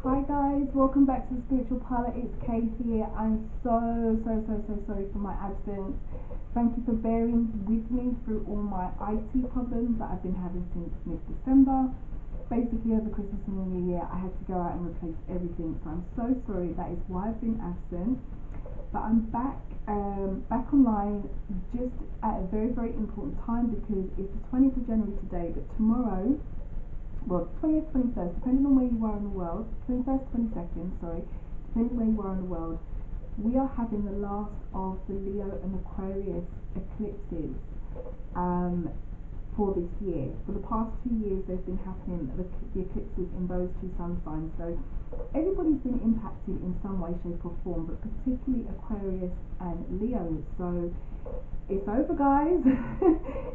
Hi guys, welcome back to the Spiritual Parlor. It's Kay here. I'm so sorry for my absence. Thank you for bearing with me through all my IT problems that I've been having since mid-December. Basically over Christmas and the New Year I had to go out and replace everything, so I'm so sorry. That is why I've been absent. But I'm back online just at a very important time because it's the 20th of January today, but tomorrow, well, 20th, 21st, depending on where you are in the world, 21st, 22nd, sorry, depending where you are in the world, we are having the last of the Leo and Aquarius eclipses for this year. For the past 2 years, they've been happening, the eclipses in those two sun signs. So everybody's been impacted in some way, shape, or form, but particularly Aquarius and Leo. So it's over, guys.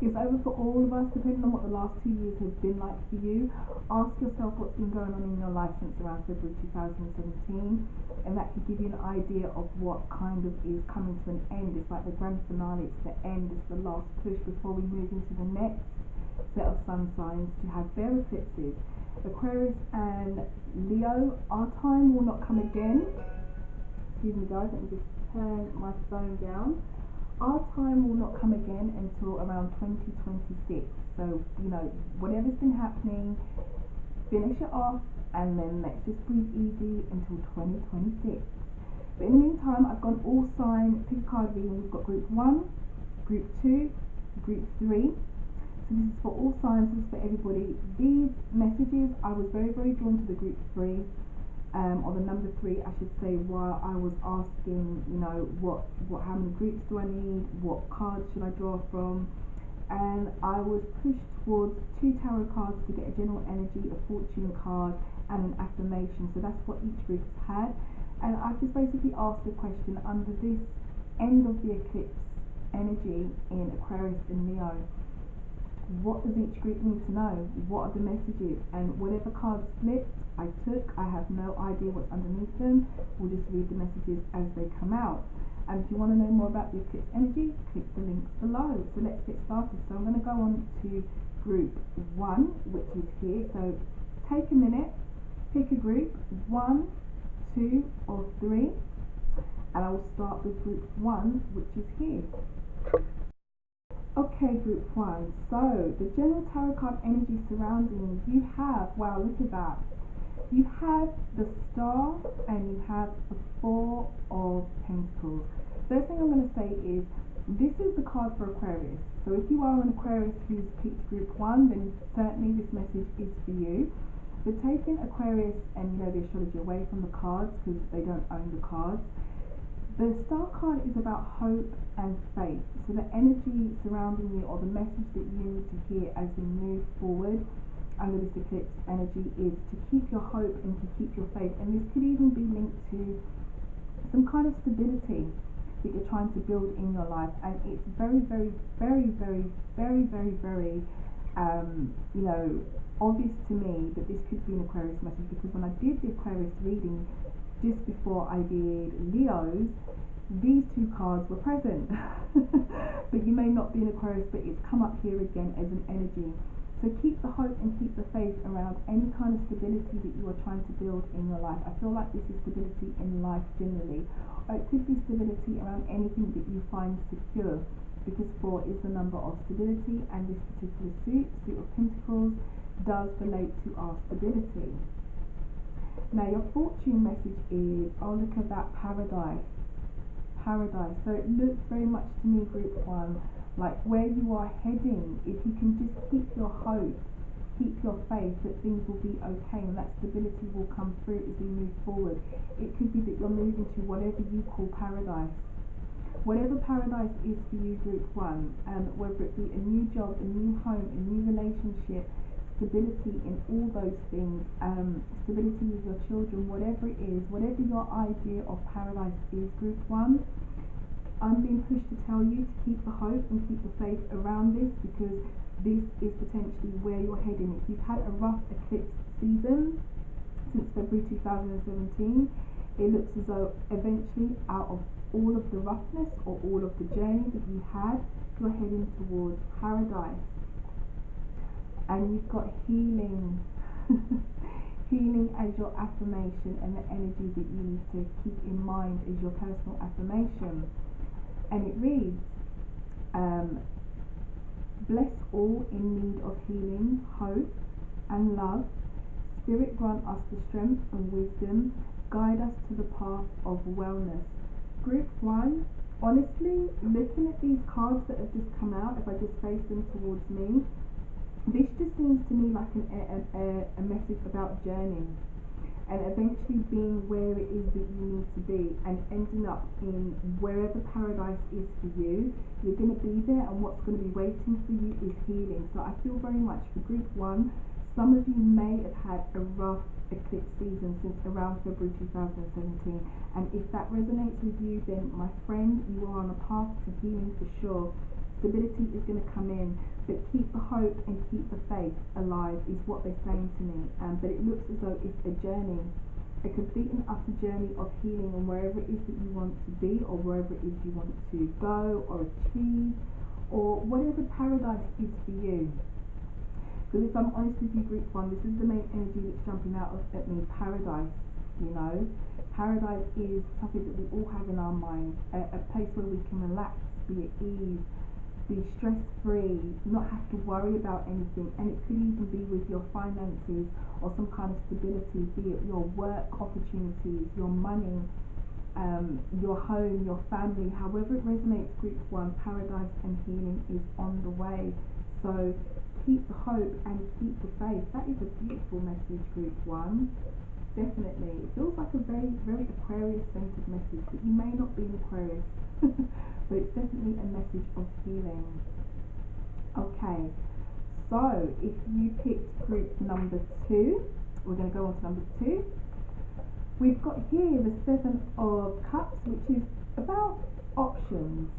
It's over for all of us, depending on what the last 2 years have been like for you. Ask yourself what's been going on in your life since around February 2017, and that could give you an idea of what kind of is coming to an end. It's like the grand finale, it's the end, it's the last push before we move into the next set of sun signs to have their eclipses. Aquarius and Leo, our time will not come again. Excuse me, guys, let me just turn my phone down. Our time will not come again until around 2026. So, whatever's been happening, finish it off, and then let's just breathe easy until 2026. But in the meantime, I've gone all sign, pick a card reading. We've got group 1, group 2, group 3. So this is for all signs, this is for everybody. These messages, I was very drawn to the group 3. Or the number 3, I should say, while I was asking, how many groups do I need, what cards should I draw from, and I was pushed towards 2 tarot cards to get a general energy, a fortune card, and an affirmation. So that's what each group has had, and I just basically asked the question under this end of the eclipse energy in Aquarius and Leo. What does each group need to know? What are the messages? And whatever cards flipped, I took. I have no idea what's underneath them. We'll just read the messages as they come out. And if you want to know more about the eclipse energy, click the links below. So let's get started. So I'm going to go on to group 1, which is here. So take a minute, pick a group, 1, 2, or 3. And I will start with group 1, which is here. Okay, group 1. So the general tarot card energy surrounding you have, wow, look at that. You have the Star and you have the 4 of Pentacles. First thing I'm going to say is this is the card for Aquarius. So if you are an Aquarius who's picked group 1, then certainly this message is for you. But taking Aquarius and the astrology away from the cards because they don't own the cards, the Star card is about hope and faith. So the energy surrounding you, or the message that you need to hear as we move forward under this eclipse energy, is to keep your hope and to keep your faith. And this could even be linked to some kind of stability that you're trying to build in your life. And it's very obvious to me that this could be an Aquarius message, because when I did the Aquarius reading just before I did Leo's, these 2 cards were present. But you may not be an Aquarius, but it's come up here again as an energy. So keep the hope and keep the faith around any kind of stability that you are trying to build in your life. I feel like this is stability in life generally, or it could be stability around anything that you find secure, because 4 is the number of stability, and this particular suit of Pentacles, does relate to our stability. Now your fortune message is, oh, look at that, paradise. So it looks very much to me, group 1, like where you are heading. If you can just keep your hope, keep your faith that things will be okay, and that stability will come through as we move forward. It could be that you're moving to whatever you call paradise. Whatever paradise is for you, group 1, whether it be a new job, a new home, a new relationship, stability in all those things, stability with your children, whatever it is, whatever your idea of paradise is, group 1, I'm being pushed to tell you to keep the hope and keep the faith around this, because this is potentially where you're heading. If you've had a rough eclipse season since February 2017, it looks as though eventually, out of all of the roughness or all of the journey that you had, you're heading towards paradise. And you've got healing. Healing as your affirmation, and the energy that you need to keep in mind is your personal affirmation. And it reads, bless all in need of healing, hope and love. Spirit grant us the strength and wisdom. Guide us to the path of wellness. Group 1, honestly, looking at these cards that have just come out, if I just face them towards me, this just seems to me like a message about journeying and eventually being where it is that you need to be and ending up in wherever paradise is for you. You're going to be there, and what's going to be waiting for you is healing. So I feel very much for group 1, some of you may have had a rough eclipse season since around February 2017, and if that resonates with you, then my friend, you are on a path to healing for sure. Stability is going to come in, but keep the hope and keep the faith alive is what they're saying to me. But it looks as though it's a journey, a complete and utter journey of healing, and wherever it is that you want to be, or wherever it is you want to go or achieve, or whatever paradise is for you. Because if I'm honest with you, group 1, this is the main energy that's jumping out at me. Paradise, you know. Paradise is something that we all have in our minds, a place where we can relax, be at ease, be stress-free, not have to worry about anything. And it could even be with your finances or some kind of stability, be it your work opportunities, your money, your home, your family. However it resonates, group 1, paradise and healing is on the way. So keep the hope and keep the faith. That is a beautiful message, group 1. Definitely. It feels like a very, very Aquarius-centered message, but you may not be an Aquarius. But it's definitely a message of healing. Okay, so if you picked group number 2, we're going to go on to number 2. We've got here the 7 of Cups, which is about options.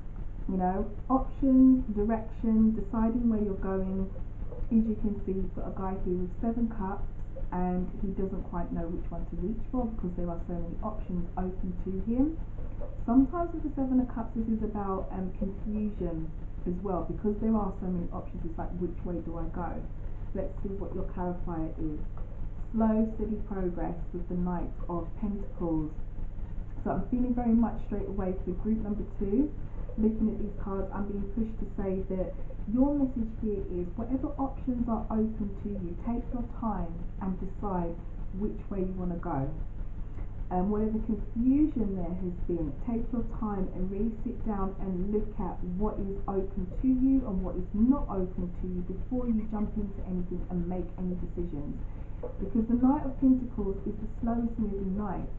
You know, options, direction, deciding where you're going. As you can see, you've got a guy here with 7 cups, and he doesn't quite know which one to reach for because there are so many options open to him. Sometimes with the 7 of Cups, this is about confusion as well, because there are so many options. It's like, which way do I go? Let's see what your clarifier is. Slow, steady progress with the Knight of Pentacles. So I'm feeling very much straight away for group number 2. Looking at these cards, I'm being pushed to say that your message here is whatever options are open to you, take your time and decide which way you want to go. And whatever confusion there has been, take your time and really sit down and look at what is open to you and what is not open to you before you jump into anything and make any decisions. Because the Knight of Pentacles is the slowest moving knight.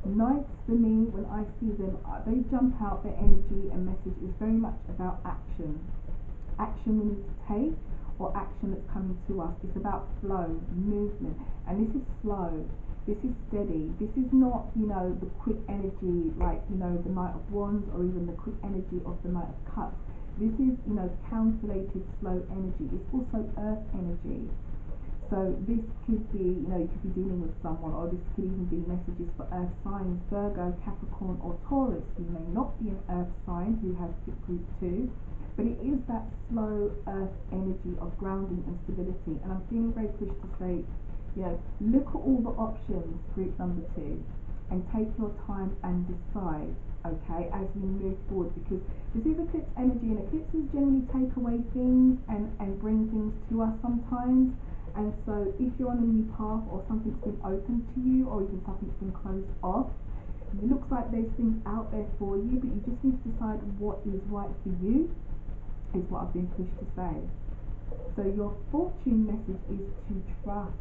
Knights, for me, when I see them, they jump out, their energy and message is very much about action. Action we need to take, or action that's coming to us. It's about flow, movement, and this is slow. This is steady. This is not, you know, the quick energy like, you know, the Knight of Wands or even the quick energy of the Knight of Cups. This is, you know, calculated, slow energy. It's also earth energy. So this could be, you know, you could be dealing with someone, or this could even be messages for earth signs, Virgo, Capricorn or Taurus. You may not be an earth sign who has picked group 2, but it is that slow earth energy of grounding and stability. And I'm feeling very pushed to say, you know, look at all the options, group number 2, and take your time and decide, okay, as we move forward, because this is eclipse energy, and eclipses generally take away things and bring things to us sometimes. And so if you're on a new path, or something's been opened to you, or even something's been closed off, it looks like there's things out there for you, but you just need to decide what is right for you, is what I've been pushed to say. So your fortune message is to trust.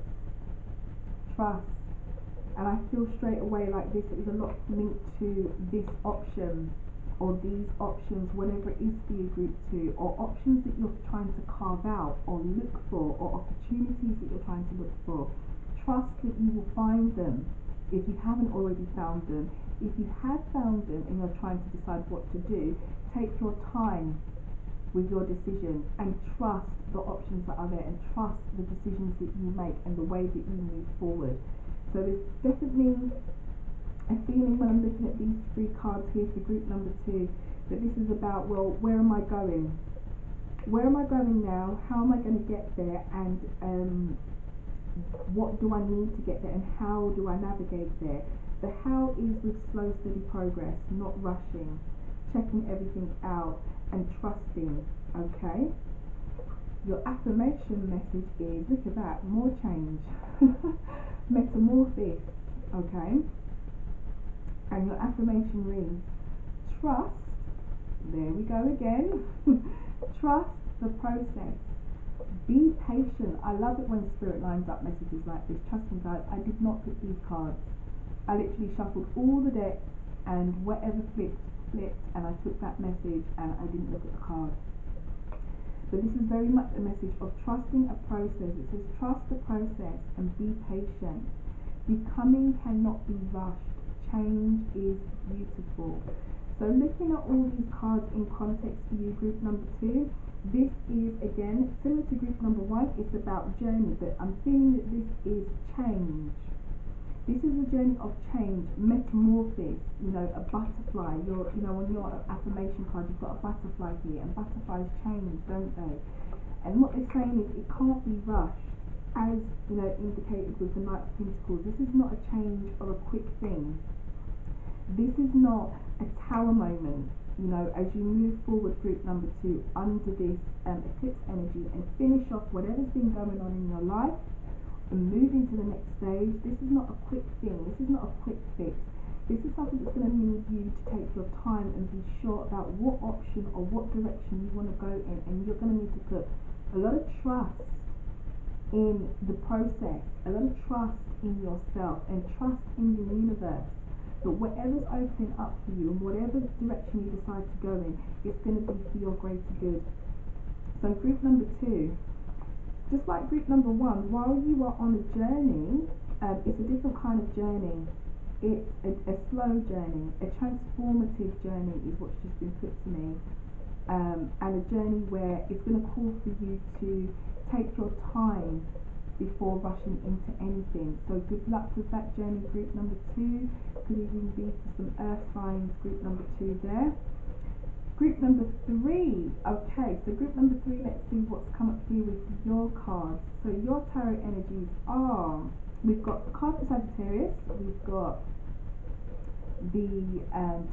And I feel straight away like this is a lot linked to this option, or these options, whatever it is for you, group 2, or options that you're trying to carve out or look for, or opportunities that you're trying to look for. Trust that you will find them if you haven't already found them. If you have found them and you're trying to decide what to do, take your time with your decision and trust the options that are there, and trust the decisions that you make and the way that you move forward. So there's definitely a feeling when I'm looking at these 3 cards here for group number 2 that this is about, well, where am I going? Where am I going now? How am I going to get there? And what do I need to get there and how do I navigate there. The how is with slow, steady progress, not rushing, checking everything out and trusting, okay? Your affirmation message is, look at that, more change, metamorphosis, okay? And your affirmation reads, trust, there we go again, trust the process. Be patient. I love it when Spirit lines up messages like this. Trust me guys, I did not pick these cards. I literally shuffled all the decks and whatever flipped, and I took that message and I didn't look at the card. But this is very much a message of trusting a process. It says trust the process and be patient. Becoming cannot be rushed. Change is beautiful. So looking at all these cards in context for you, group number 2, this is again similar to group number 1. It's about journey, but I'm feeling that this is change. This is a journey of change, metamorphosis, a butterfly. On your affirmation card, you've got a butterfly here, and butterflies change, don't they? And what they're saying is it can't be rushed, as indicated with the Knight of Pentacles. This is not a change or a quick thing. This is not a tower moment, as you move forward, group number 2, under this eclipse energy and finish off whatever's been going on in your life and move into the next stage. This is not a quick thing. This is not a quick fix. This is something that's going to need you to take your time and be sure about what option or what direction you want to go in, and you're going to need to put a lot of trust in the process, a lot of trust in yourself and trust in the universe. But whatever's opening up for you and whatever direction you decide to go in, it's going to be for your greater good. So group number 2, just like group number 1, while you are on a journey, it's a different kind of journey. It's a slow journey, a transformative journey is what's just been put to me, and a journey where it's going to call for you to take your time before rushing into anything. So good luck with that journey, group number 2. Could even be for some earth signs, group number 2 there. Group number 3, okay, so group number 3, let's see what's come up here with your cards. So your tarot energies are, we've got the card for Sagittarius, we've got the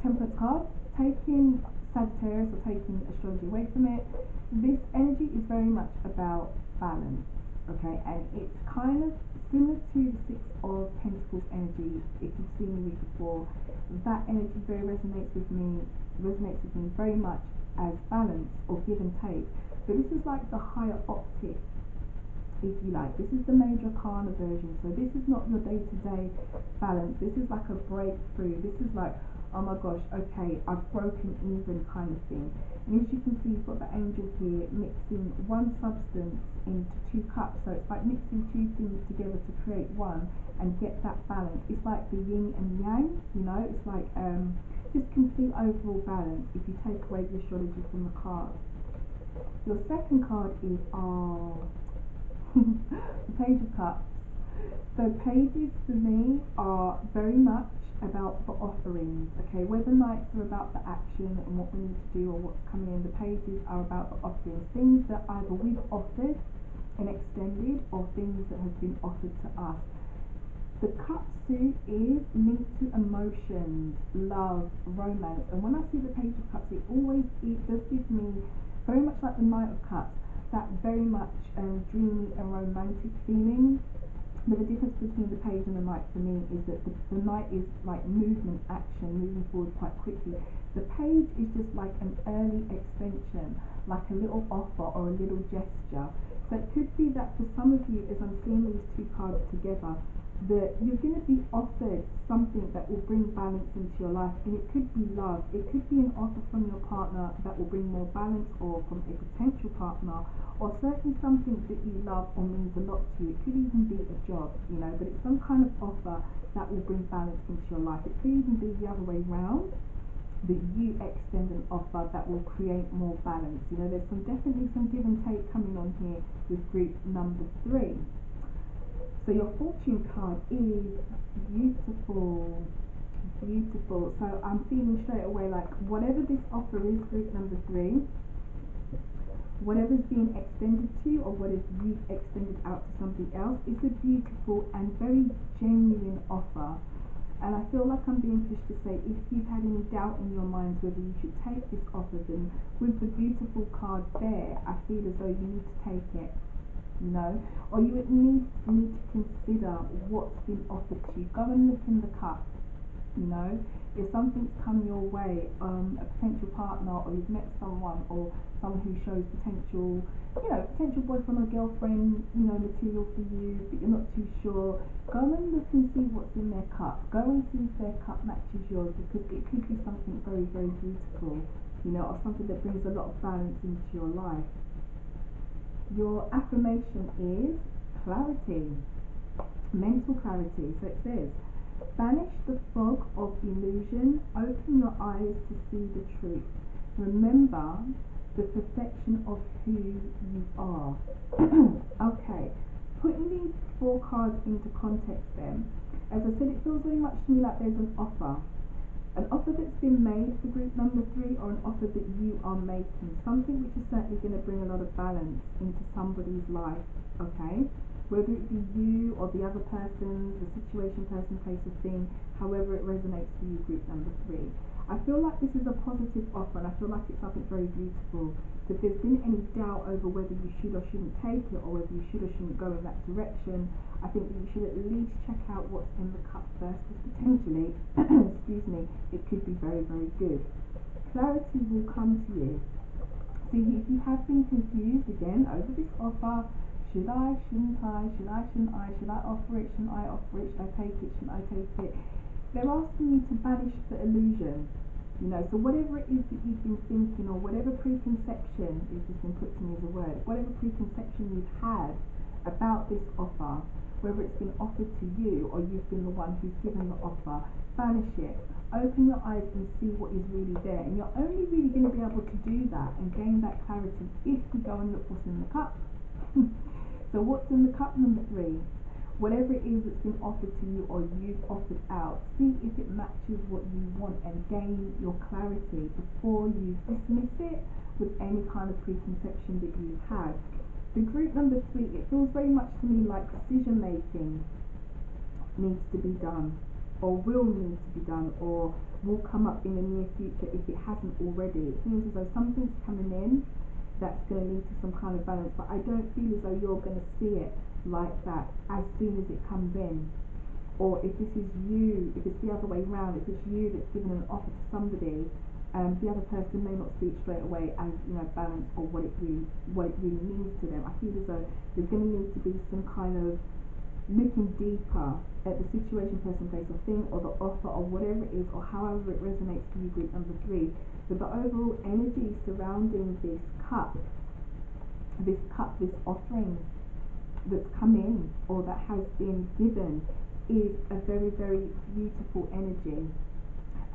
Temperance card. Taking Sagittarius or taking astrology away from it, this energy is very much about balance, okay, and it's kind of similar to the Six of Pentacles energy. If you've seen me before, that energy very resonates with me very much as balance or give and take. But this is like the higher optic, if you like. This is the major arcana version. So this is not your day-to-day balance. This is like a breakthrough. This is like, oh my gosh, okay, I've broken even kind of thing. And as you can see, you've got the angel here mixing one substance into 2 cups. So it's like mixing 2 things together to create one and get that balance. It's like the yin and yang, it's like just complete overall balance if you take away the astrology from the cards. Your second card is the Page of Cups. So pages for me are very much about the offerings, okay? Where the knights are about the action and what we need to do or what's coming in, the pages are about the offerings, things that either we've offered and extended or things that have been offered to us. The cup suit is linked to emotions, love, romance, and when I see the Page of Cups, it does give me, very much like the Knight of Cups, that very much dreamy and romantic feeling. But the difference between the Page and the Knight for me is that the Knight is like movement, action, moving forward quite quickly. The Page is just like an early extension, like a little offer or a little gesture. So it could be that for some of you, as I'm seeing these 2 cards together, that you're going to be offered something that will bring balance into your life, and it could be love, it could be an offer from your partner that will bring more balance, or from a potential partner, or certainly something that you love or means a lot to you. It could even be a job, but it's some kind of offer that will bring balance into your life. It could even be the other way round, that you extend an offer that will create more balance. There's definitely some give and take coming on here with group number 3. So your fortune card is beautiful, beautiful. So I'm feeling straight away like whatever this offer is, group number 3, whatever's being extended to you or whatever you've extended out to somebody else is a beautiful and very genuine offer. And I feel like I'm being pushed to say, if you've had any doubt in your minds whether you should take this offer, then with the beautiful card there, I feel as though you need to take it, you know, or you at least need to consider what's been offered to you. Go and look in the cup, you know, if something's come your way, a potential partner, or you've met someone, or someone who shows potential, you know, potential boyfriend or girlfriend, you know, material for you, but you're not too sure, go and look and see what's in their cup. Go and see if their cup matches yours, because it could be something very, very beautiful, you know, or something that brings a lot of balance into your life. Your affirmation is clarity, mental clarity. So it says, banish the fog of illusion, open your eyes to see the truth. Remember the perfection of who you are. Okay, putting these 4 cards into context then, as I said, it feels very much to me like there's an offer that's been made for group number 3, or an offer that you are making, something which is certainly going to bring a lot of balance into somebody's life, okay? Whether it be you or the other person, the situation, person, place, or thing, however it resonates for you, group number 3. I feel like this is a positive offer, and I feel like it's something very beautiful. So if there's been any doubt over whether you should or shouldn't take it, or whether you should or shouldn't go in that direction, I think that you should at least check out what's in the cup first, because potentially, excuse me, it could be very, very good. Clarity will come to you. So if you have been confused again over this offer, should I, shouldn't I, should I, shouldn't I, should I offer it, shouldn't I offer it, should I take it, shouldn't I take it, they're asking you to banish the illusion, you know. So whatever it is that you've been thinking, or whatever preconception is just been put to me as a word, whatever preconception you've had about this offer, whether it's been offered to you or you've been the one who's given the offer, banish it. Open your eyes and see what is really there. And you're only really going to be able to do that and gain that clarity if you go and look what's in the cup. So what's in the cup number 3? Whatever it is that's been offered to you or you've offered out, see if it matches what you want and gain your clarity before you dismiss it with any kind of preconception that you've had. The group number 3, it feels very much to me like decision making needs to be done, or will need to be done, or will come up in the near future if it hasn't already. It seems as though something's coming in that's going to lead to some kind of balance, but I don't feel as though you're going to see it like that as soon as it comes in. Or if this is you, if it's the other way around, if it's you that's given an offer to somebody, the other person may not see it straight away as, you know, balance, or what it really means to them. I feel as though there's going to need to be some kind of looking deeper at the situation, person, place, or thing, or the offer, or whatever it is, or however it resonates for you, group number 3. But the overall energy surrounding this cup, this offering that's come in, or that has been given, is a very, very beautiful energy.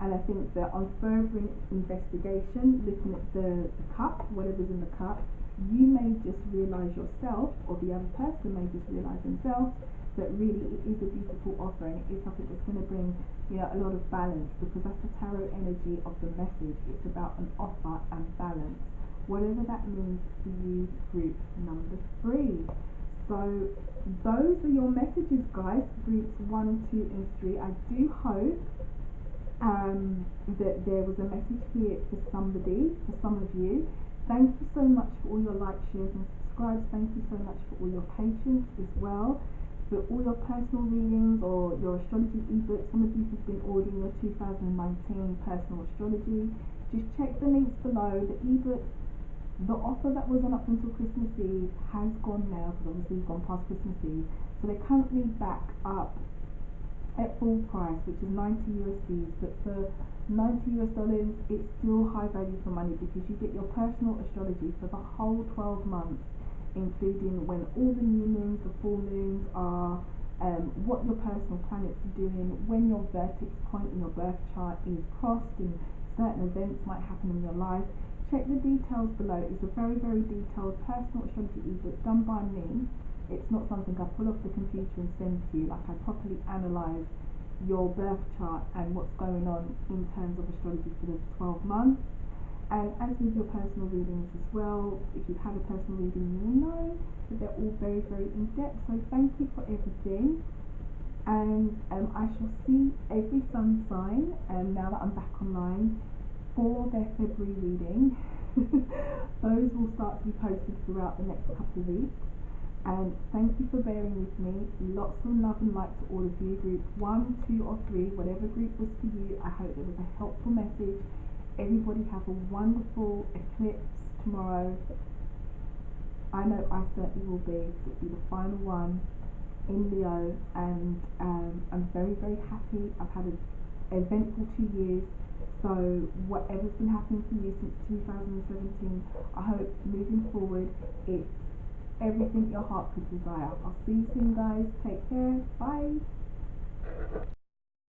And I think that on further investigation, looking at the cup, whatever's in the cup, you may just realise yourself, or the other person may just realise themselves, that really it is a beautiful offer, and it is something that's going to bring, you know, a lot of balance, because that's the tarot energy of the message. It's about an offer and balance, whatever that means for you, group number 3. So those are your messages, guys, groups 1, 2, and 3. I do hope that there was a message here for somebody, for some of you. Thank you so much for all your likes, shares, and subscribes. Thank you so much for all your patience as well, for all your personal readings or your astrology ebooks. Some of you have been ordering your 2019 personal astrology. Just check the links below. The ebooks, the offer that was on up until Christmas Eve has gone now, because obviously we've gone past Christmas Eve. So they're currently back up at full price, which is 90 USDs. But for $90 US, it's still high value for money, because you get your personal astrology for the whole 12 months, including when all the new moons, the full moons are, what your personal planets are doing, when your vertex point in your birth chart is crossed, and certain events might happen in your life. Check the details below. It's a very, very detailed personal astrology ebook done by me. It's not something I pull off the computer and send to you. Like, I properly analyse your birth chart and what's going on in terms of astrology for the 12 months. And as with your personal readings as well, if you've had a personal reading, you will know that they're all very, very in depth. So thank you for everything. And I shall see every sun sign now that I'm back online for their February reading. Those will start to be posted throughout the next couple of weeks. And thank you for bearing with me. Lots of love and light to all of you. Group 1, 2 or 3, whatever group was for you, I hope it was a helpful message. Everybody have a wonderful eclipse tomorrow. I know I certainly will be. It'll be the final one in Leo, and I'm very, very happy. I've had an eventful 2 years, so whatever's been happening for you since 2017, I hope moving forward it's everything your heart could desire. I'll see you soon, guys. Take care. Bye.